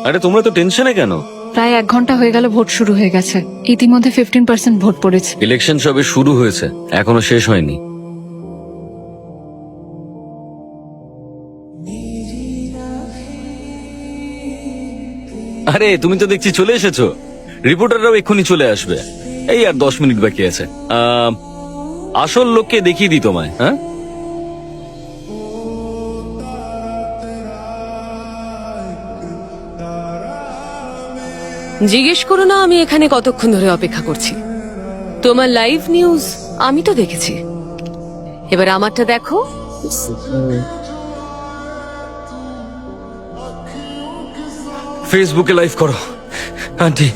আরে তোমরা তো টেনশনে কেন? প্রায় 1 ঘন্টা হয়ে গেল ভোট শুরু হয়ে গেছে। ইতিমধ্যে 15% ভোট পড়েছে। ইলেকশন সবে শুরু হয়েছে, এখনো শেষ হয়নি। আরে তুমি তো দেখছি চলে এসেছো। রিপোর্টাররাও এক্ষুনি চলে আসবে। এই আর 10 মিনিট বাকি আছে। আসল লোককে দেখিয়ে দিই তোমায়। হ্যাঁ, জিজ্ঞেস করো না আমি এখানে কতক্ষণ ধরে অপেক্ষা করছি। তোমার লাইভ নিউজ আমি তো দেখেছি, এবার আমারটা দেখো। ফেসবুকে লাইভ করো। আন্টি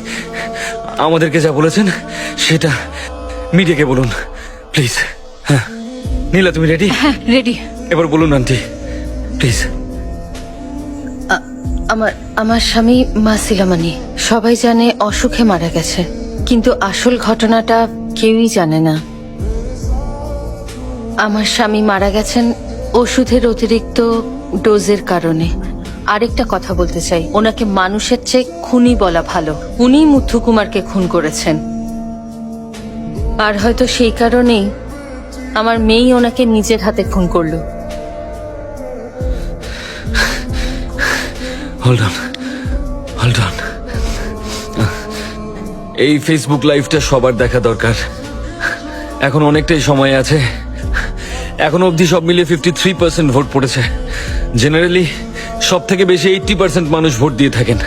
আমাদেরকে যা বলেছেন সেটা মিডিয়াকে বলুন প্লিজ। হ্যাঁ নীলা, তুমি রেডি? হ্যাঁ রেডি। এবার বলুন আন্টি প্লিজ। আমার স্বামী মাসিলামানি, সবাই জানে অসুখে মারা গেছে, কিন্তু আসল ঘটনাটা কেউই জানে না। আমার স্বামী মারা গেছেন ওষুধের অতিরিক্ত ডোজের কারণে। আরেকটা কথা বলতে চাই, ওনাকে মানুষের চেয়ে খুনি বলা ভালো। উনি মুথু কুমারকে খুন করেছেন, আর হয়তো সেই কারণেই আমার মেয়েই ওনাকে নিজের হাতে খুন করলো। Hold on. এই ফেসবুক লাইভটা সবার দেখা দরকার। এখন অনেকটাই সময় আছে। এখন অবধি সব মিলিয়ে 53% ভোট পড়েছে। জেনারেলি সব থেকে বেশি 80% মানুষ ভোট দিয়ে থাকেন।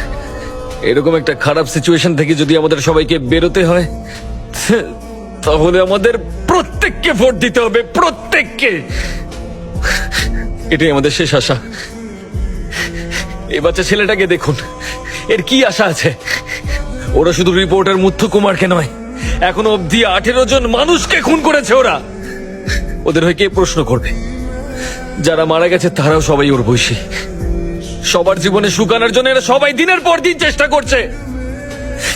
এরকম একটা খারাপ সিচুয়েশন থেকে যদি আমাদের সবাইকে বেরোতে হয়, তাহলে আমাদের প্রত্যেককে ভোট দিতে হবে, প্রত্যেককে। এটাই আমাদের শেষ আশা। এই বাচ্চা ছেলেটাকে দেখুন, এর কি আশা আছে? ওরা শুধু রিপোর্টার মুথু কুমারকে নয়, এখনো অব্দি 18 জন মানুষকে খুন করেছে ওরা। ওদের হয়ে কে প্রশ্ন করবে? যারা মারা গেছে তারাও সবাই ওর বয়সী। সবার জীবনে সুখ আনার জন্য এরা সবাই দিনের পর দিন চেষ্টা করছে।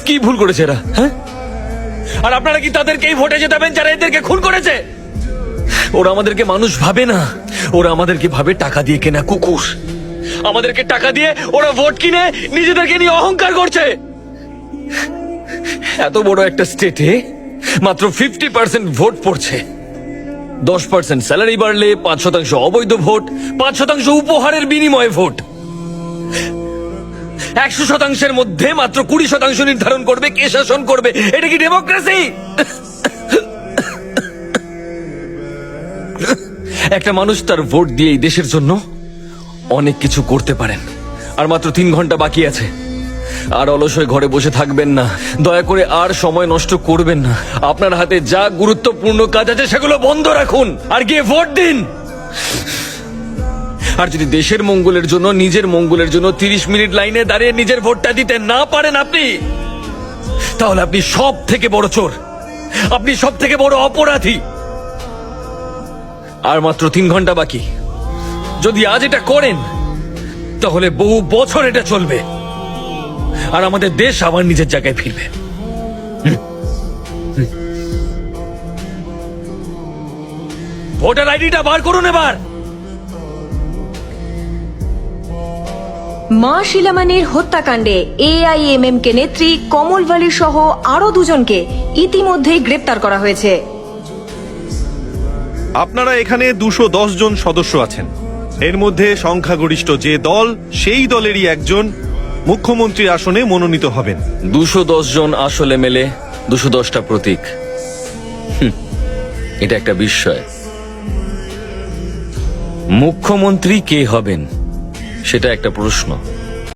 কি ভুল করেছে এরা? হ্যাঁ, আর আপনারা কি তাদেরকেই ভোটে জেতাবেন যারা এদেরকে খুন করেছে? ওরা আমাদেরকে মানুষ ভাবে না, ওরা আমাদেরকে ভাবে টাকা দিয়ে কেনা কুকুর। আমাদেরকে টাকা দিয়ে ওরা ভোট কিনে নিজেদেরকে নিয়ে অহংকার করছে। এত বড় একটা স্টেটে মাত্র 50% ভোট পড়ছে। 10% স্যালারি বাড়লে 5% অবৈধ ভোট, 5% উপহারের বিনিময়ে ভোট। 100%-এর মধ্যে মাত্র 20% নির্ধারণ করবে কে শাসন করবে। এটা কি ডেমোক্রেসি? একটা মানুষ তার ভোট দিয়ে এই দেশের জন্য অনেক কিছু করতে পারেন। আর মাত্র 3 ঘন্টা বাকি আছে। আর অলস হয়ে ঘরে বসে থাকবেন না, দয়া করে আর সময় নষ্ট করবেন না। আপনার হাতে যা গুরুত্বপূর্ণ কাজ আছে সেগুলো বন্ধ রাখুন আর গিয়ে ভোট দিন। আর যদি দেশের মঙ্গলের জন্য, নিজের মঙ্গলের জন্য 30 মিনিট লাইনে দাঁড়িয়ে নিজের ভোটটা দিতে না পারেন আপনি, তাহলে আপনি সব থেকে বড় চোর, আপনি সব থেকে বড় অপরাধী। আর মাত্র 3 ঘন্টা বাকি। যদি আজ এটা করেন তাহলে বহু বছর এটা চলবে, আর আমাদের দেশ আবার নিজের জায়গায় ফিরবে। ভোটার আইডিটা বার করুন এবার। মা শিলামানির হত্যাকাণ্ডে AIMMK নেত্রী কমল ভালি সহ আরো 2 জনকে ইতিমধ্যেই গ্রেপ্তার করা হয়েছে। আপনারা এখানে 210 জন সদস্য আছেন। এর মধ্যে সংখ্যাগরিষ্ঠ যে দল, সেই দলেরই একজন মুখ্যমন্ত্রী আসনে মনোনীত হবেন। 210 জন আসলে মেলে 210টা প্রতীক। এটা একটা বিস্ময়। মুখ্যমন্ত্রী কে হবেন সেটা একটা প্রশ্ন।